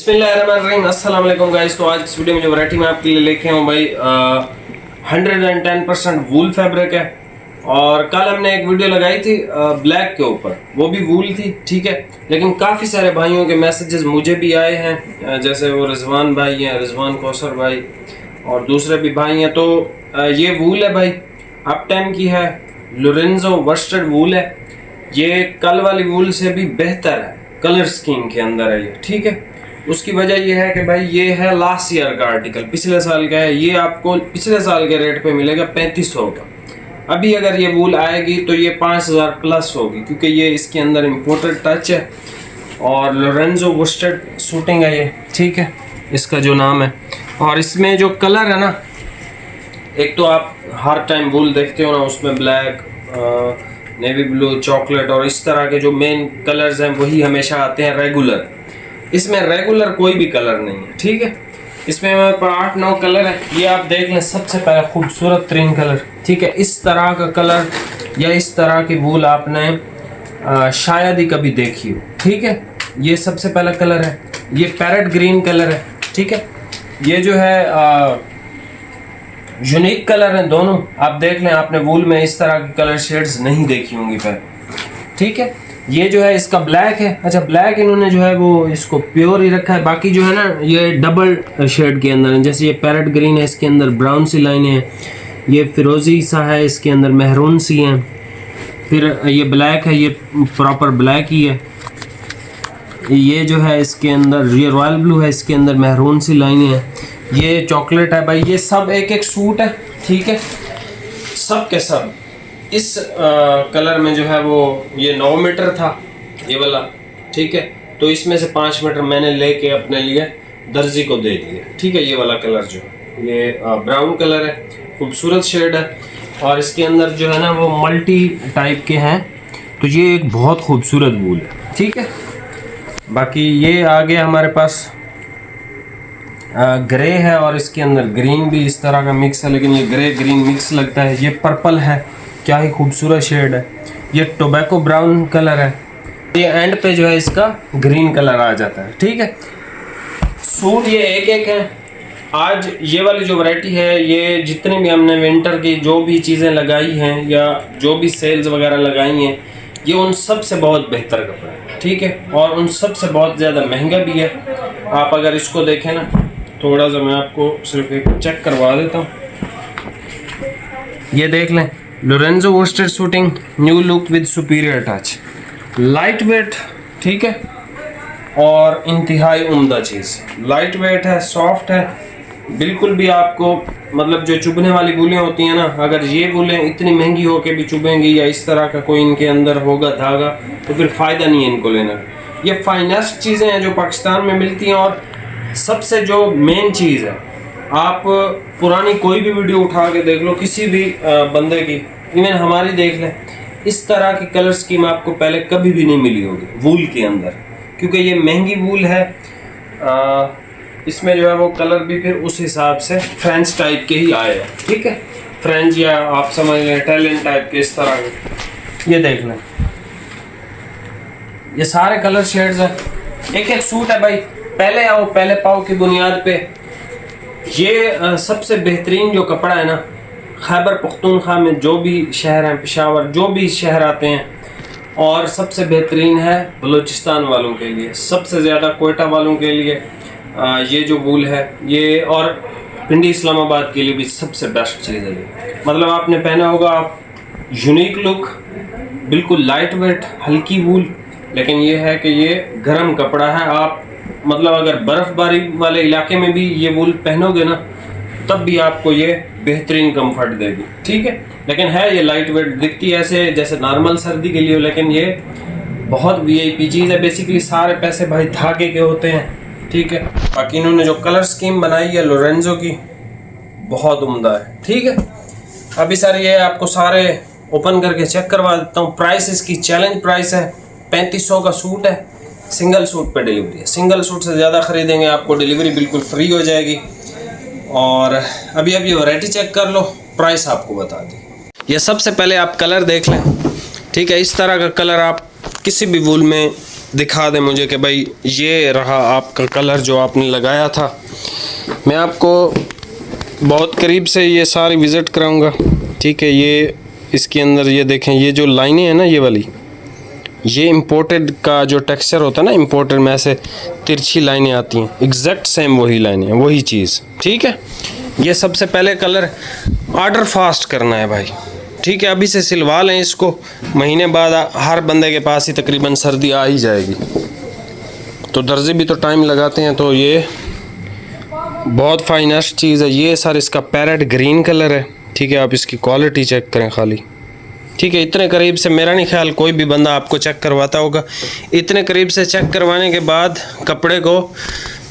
बिस्मिल्लाहिर्रहमानिर्रहीम, अस्सलाम वालेकुम गाइस। तो आज इस वीडियो में जो वैरायटी मैं आपके लिए लेके आऊँ भाई 110% वूल फैब्रिक है। और कल हमने एक वीडियो लगाई थी ब्लैक के ऊपर, वो भी वूल थी, ठीक है। लेकिन काफ़ी सारे भाइयों के मैसेजेस मुझे भी आए हैं, जैसे वो रिजवान भाई हैं, रिजवान कौसर भाई और दूसरे भी भाई हैं। तो ये वूल है भाई, अप टाइम की है, लोरेंजो वर्स्टेड वूल है। ये कल वाली वूल से भी बेहतर है, कलर स्कीम के अंदर है ये, ठीक है। उसकी वजह ये है कि भाई ये है लास्ट ईयर का आर्टिकल, पिछले साल का है। ये आपको पिछले साल के रेट पे मिलेगा 3500 का। अभी अगर ये वूल आएगी तो ये 5000 प्लस होगी, क्योंकि ये इसके अंदर इम्पोर्टेड टच है और लोरेंजो वर्स्टेड सूटिंग है ये, ठीक है, इसका जो नाम है। और इसमें जो कलर है ना, एक तो आप हर टाइम वूल देखते हो ना, उसमें ब्लैक, नेवी ब्लू, चॉकलेट और इस तरह के जो मेन कलर्स हैं वही हमेशा आते हैं रेगुलर। इसमें रेगुलर कोई भी कलर नहीं है, ठीक है। इसमें हमारे पास 8-9 कलर है। ये आप देख लें, सबसे पहला खूबसूरत तरीन कलर, ठीक है। इस तरह का कलर या इस तरह की वूल आपने शायद ही कभी देखी हो, ठीक है। ये सबसे पहला कलर है, ये पैरेट ग्रीन कलर है, ठीक है। ये जो है यूनिक कलर हैं दोनों। आप देख लें, आपने वूल में इस तरह की कलर शेड्स नहीं देखी होंगी पहले, ठीक है। ये जो है इसका ब्लैक है। अच्छा, ब्लैक इन्होंने जो है वो इसको प्योर ही रखा है। बाकी जो है ना, ये डबल शेड के अंदर है। जैसे ये पैरेट ग्रीन है, इसके अंदर ब्राउन सी लाइनें हैं। ये फिरोजी सा है, इसके अंदर मेहरून सी हैं। फिर ये ब्लैक है, ये प्रॉपर ब्लैक ही है। ये जो है इसके अंदर ये रॉयल ब्लू है, इसके अंदर मेहरून सी लाइनें हैं। ये चॉकलेट है भाई। ये सब एक एक सूट है, ठीक है, सब के सब। इस कलर में जो है वो ये 9 मीटर था ये वाला, ठीक है। तो इसमें से 5 मीटर मैंने लेके अपने लिए दर्जी को दे दिया, ठीक है। ये वाला कलर जो है ये ब्राउन कलर है, खूबसूरत शेड है। और इसके अंदर जो है ना वो मल्टी टाइप के हैं। तो ये एक बहुत खूबसूरत वूल है, ठीक है। बाकी ये आगे हमारे पास ग्रे है और इसके अंदर ग्रीन भी इस तरह का मिक्स है, लेकिन ये ग्रे ग्रीन मिक्स लगता है। ये पर्पल है, क्या ही खूबसूरत शेड है। ये टोबैको ब्राउन कलर है। ये एंड पे जो है इसका ग्रीन कलर आ जाता है, ठीक है। सूट ये एक एक है। आज ये वाली जो वैरायटी है, ये जितनी भी हमने विंटर की जो भी चीज़ें लगाई हैं या जो भी सेल्स वगैरह लगाई हैं, ये उन सब से बहुत बेहतर कपड़ा है, ठीक है। और उन सब से बहुत ज़्यादा महंगा भी है। आप अगर इसको देखें ना, थोड़ा सा मैं आपको सिर्फ एक चेक करवा देता हूँ। ये देख लें, Lorenzo worsted suiting, new look with superior touch, light weight, ठीक है। और इंतहाई उम्दा चीज़, लाइट वेट है, सॉफ्ट है, बिल्कुल भी आपको मतलब जो चुभने वाली वूलें होती हैं ना, अगर ये वूलें इतनी महंगी हो के भी चुभेंगी या इस तरह का कोई इनके अंदर होगा धागा, तो फिर फ़ायदा नहीं है इनको लेना। ये फाइनेस्ट चीज़ें हैं जो पाकिस्तान में मिलती हैं। और सबसे जो मेन चीज़ है, आप पुरानी कोई भी वीडियो उठा के देख लो, किसी भी बंदे की, इवन हमारी देख लें, इस तरह की कलर स्कीम आपको पहले कभी भी नहीं मिली होगी वूल के अंदर, क्योंकि ये महंगी वूल है। इसमें जो है वो कलर भी फिर उस हिसाब से फ्रेंच टाइप के ही आए हैं, ठीक है। फ्रेंच या आप समझ लें इटालियन टाइप के, इस तरह के। ये देख लें, ये सारे कलर शेड्स हैं, एक एक सूट है भाई। पहले आओ पहले पाओ की बुनियाद पे ये सबसे बेहतरीन जो कपड़ा है ना, खैबर पख्तूनख्वा में जो भी शहर हैं, पेशावर, जो भी शहर आते हैं, और सबसे बेहतरीन है बलूचिस्तान वालों के लिए, सबसे ज़्यादा कोयटा वालों के लिए ये जो वूल है ये, और पिंडी इस्लामाबाद के लिए भी सबसे बेस्ट चीज़ है ये। मतलब आपने पहना होगा, आप यूनिक लुक, बिल्कुल लाइट वेट, हल्की वूल, लेकिन ये है कि ये गर्म कपड़ा है। आप मतलब अगर बर्फ़बारी वाले इलाके में भी ये वूल पहनोगे ना, तब भी आपको ये बेहतरीन कंफर्ट देगी, ठीक है। लेकिन है ये लाइट वेट, दिखती है ऐसे जैसे नॉर्मल सर्दी के लिए, लेकिन ये बहुत वीआईपी चीज़ है। बेसिकली सारे पैसे भाई धागे के होते हैं, ठीक है। बाकी इन्होंने जो कलर स्कीम बनाई है लोरेंजो की, बहुत उम्दा है, ठीक है। अभी सर ये आपको सारे ओपन करके चेक करवा देता हूँ। प्राइस इसकी चैलेंज प्राइस है, 3500 का सूट है। सिंगल सूट पे डिलीवरी है। सिंगल सूट से ज़्यादा ख़रीदेंगे आपको डिलीवरी बिल्कुल फ्री हो जाएगी। और अभी आप ये वैरायटी चेक कर लो, प्राइस आपको बता दी। ये सबसे पहले आप कलर देख लें, ठीक है। इस तरह का कलर आप किसी भी वूल में दिखा दें मुझे कि भाई ये रहा आपका कलर जो आपने लगाया था। मैं आपको बहुत करीब से ये सारी विज़िट कराऊंगा, ठीक है। ये इसके अंदर ये देखें, ये जो लाइनें हैं ना, ये वाली, ये इम्पोर्टेड का जो टेक्सचर होता है ना, इम्पोर्टेड में ऐसे तिरछी लाइनें आती हैं, एग्जैक्ट सेम वही लाइनें हैं, वही चीज़, ठीक है। ये सबसे पहले कलर ऑर्डर फास्ट करना है भाई, ठीक है। अभी से सिलवा लें इसको, महीने बाद हर बंदे के पास ही तकरीबन सर्दी आ ही जाएगी। तो दर्जी भी तो टाइम लगाते हैं, तो ये बहुत फाइनेस्ट चीज़ है। ये सर इसका पैरेट ग्रीन कलर है, ठीक है। आप इसकी क्वालिटी चेक करें खाली, ठीक है। इतने करीब से मेरा नहीं ख्याल कोई भी बंदा आपको चेक करवाता होगा। इतने करीब से चेक करवाने के बाद कपड़े को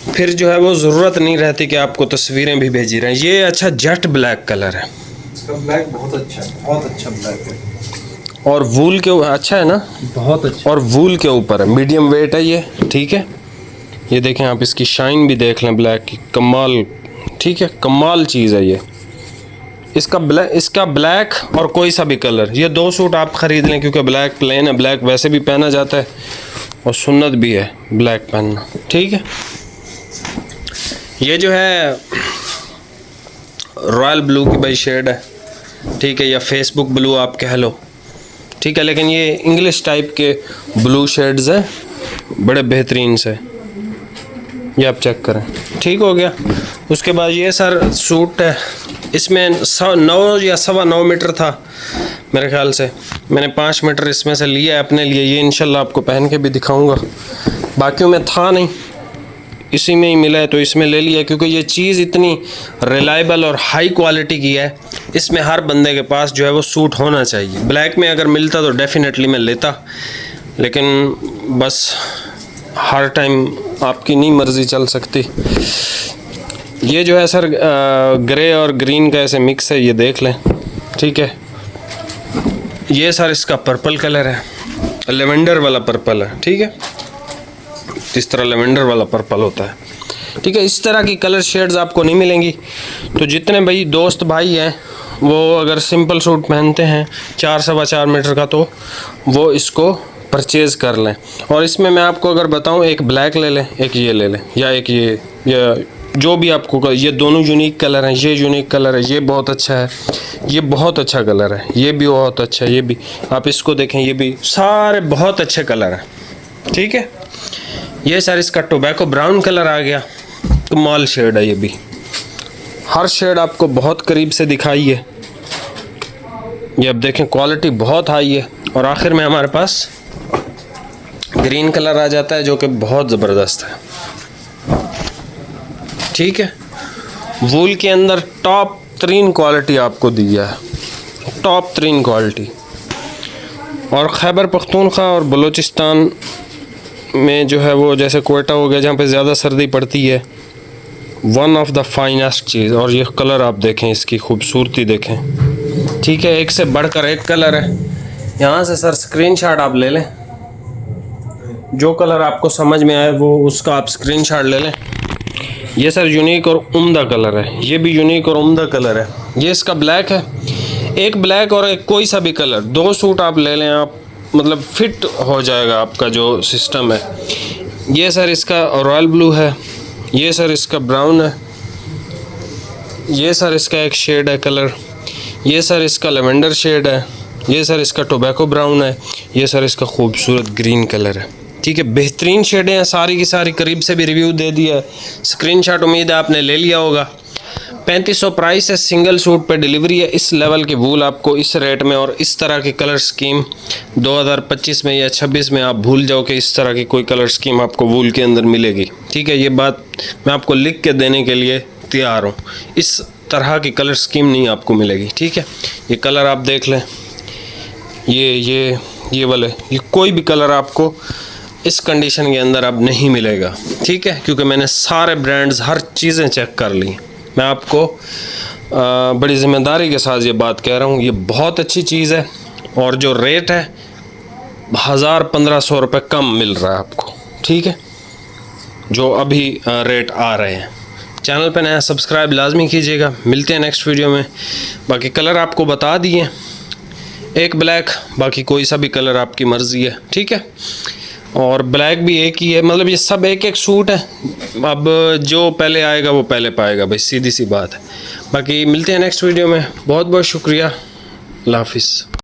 फिर जो है वो ज़रूरत नहीं रहती कि आपको तस्वीरें भी भेजी रहें। ये अच्छा जेट ब्लैक कलर है, इसका ब्लैक बहुत अच्छा है, बहुत अच्छा ब्लैक है। और वूल के अच्छा है ना, बहुत अच्छा। और वूल के ऊपर है, मीडियम वेट है ये, ठीक है। ये देखें आप, इसकी शाइन भी देख लें ब्लैक की, कमाल, ठीक है, कमाल चीज़ है ये। इसका ब्लैक और कोई सा भी कलर, ये 2 सूट आप ख़रीद लें, क्योंकि ब्लैक प्लेन है, ब्लैक वैसे भी पहना जाता है और सुन्नत भी है ब्लैक पहनना, ठीक है। ये जो है रॉयल ब्लू की भाई शेड है, ठीक है, या फेसबुक ब्लू आप कह लो, ठीक है। लेकिन ये इंग्लिश टाइप के ब्लू शेड्स हैं, बड़े बेहतरीन से, ये आप चेक करें, ठीक हो गया। उसके बाद ये सर सूट है, इसमें 9 या 9.25 मीटर था मेरे ख्याल से, मैंने 5 मीटर इसमें से लिया है अपने लिए। ये इंशाल्लाह आपको पहन के भी दिखाऊंगा, बाकियों में था नहीं, इसी में ही मिला है तो इसमें ले लिया, क्योंकि ये चीज़ इतनी रिलायबल और हाई क्वालिटी की है, इसमें हर बंदे के पास जो है वो सूट होना चाहिए। ब्लैक में अगर मिलता तो डेफिनेटली मैं लेता, लेकिन बस हर टाइम आपकी नहीं मर्ज़ी चल सकती। ये जो है सर ग्रे और ग्रीन का ऐसे मिक्स है, ये देख लें, ठीक है। ये सर इसका पर्पल कलर है, लेवेंडर वाला पर्पल है, ठीक है। इस तरह लेवेंडर वाला पर्पल होता है, ठीक है। इस तरह की कलर शेड्स आपको नहीं मिलेंगी। तो जितने भाई दोस्त भाई हैं वो अगर सिंपल सूट पहनते हैं 4 सवा 4 मीटर का, तो वो इसको परचेज़ कर लें। और इसमें मैं आपको अगर बताऊं, एक ब्लैक ले लें, एक ये ले लें, या एक ये, या जो भी आपको, ये दोनों यूनिक कलर हैं। ये यूनिक कलर है, ये बहुत अच्छा है, ये बहुत अच्छा कलर है, ये भी बहुत अच्छा है, ये भी आप इसको देखें, ये भी सारे बहुत अच्छे कलर हैं, ठीक है। ये सर इसका टोबैको ब्राउन कलर आ गया, कमाल शेड है ये भी, हर शेड आपको बहुत करीब से दिखाई है। ये अब देखें क्वालिटी बहुत हाई है। और आखिर में हमारे पास ग्रीन कलर आ जाता है, जो कि बहुत ज़बरदस्त है, ठीक है। वूल के अंदर टॉप 3 क्वालिटी आपको दी है, टॉप 3 क्वालिटी। और खैबर पख्तूनख्वा और बलूचिस्तान में जो है वो, जैसे कोयटा हो गया जहाँ पे ज़्यादा सर्दी पड़ती है, वन ऑफ द फाइनेस्ट चीज़। और ये कलर आप देखें, इसकी खूबसूरती देखें, ठीक है, एक से बढ़कर एक कलर है। यहाँ से सर स्क्रीनशॉट आप ले लें, जो कलर आपको समझ में आए वो उसका आप स्क्रीनशॉट ले लें। ये सर यूनिक और उम्दा कलर है, ये भी यूनिक और उम्दा कलर है। ये इसका ब्लैक है, एक ब्लैक और एक कोई सा भी कलर, 2 सूट आप ले लें, आप मतलब फिट हो जाएगा आपका जो सिस्टम है। ये सर इसका रॉयल ब्लू है, ये सर इसका ब्राउन है, ये सर इसका एक शेड है कलर, ये सर इसका लेवेंडर शेड है, ये सर इसका टोबैको ब्राउन है, ये सर इसका खूबसूरत ग्रीन कलर है, ठीक है। बेहतरीन शेडें हैं सारी की सारी, करीब से भी रिव्यू दे दिया है, स्क्रीनशॉट उम्मीद है आपने ले लिया होगा। 3500 प्राइस है, सिंगल सूट पे डिलीवरी है। इस लेवल की वूल आपको इस रेट में और इस तरह की कलर स्कीम 2025 में या 26 में आप भूल जाओ कि इस तरह की कोई कलर स्कीम आपको वूल के अंदर मिलेगी, ठीक है। ये बात मैं आपको लिख के देने के लिए तैयार हूँ, इस तरह की कलर स्कीम नहीं आपको मिलेगी, ठीक है। ये कलर आप देख लें, ये वाले, ये कोई भी कलर आपको इस कंडीशन के अंदर अब नहीं मिलेगा, ठीक है, क्योंकि मैंने सारे ब्रांड्स हर चीज़ें चेक कर ली। मैं आपको बड़ी ज़िम्मेदारी के साथ ये बात कह रहा हूँ, ये बहुत अच्छी चीज़ है। और जो रेट है 1000-1500 रुपये कम मिल रहा है आपको, ठीक है, जो अभी रेट आ रहे हैं। चैनल पे नया सब्सक्राइब लाजमी कीजिएगा। मिलते हैं नेक्स्ट वीडियो में। बाकी कलर आपको बता दिए, एक ब्लैक, बाकी कोई सा भी कलर आपकी मर्ज़ी है, ठीक है। और ब्लैक भी एक ही है, मतलब ये सब एक एक सूट है। अब जो पहले आएगा वो पहले पाएगा भाई, सीधी सी बात है। बाकी मिलते हैं नेक्स्ट वीडियो में। बहुत बहुत शुक्रिया, अल्लाह हाफिज़।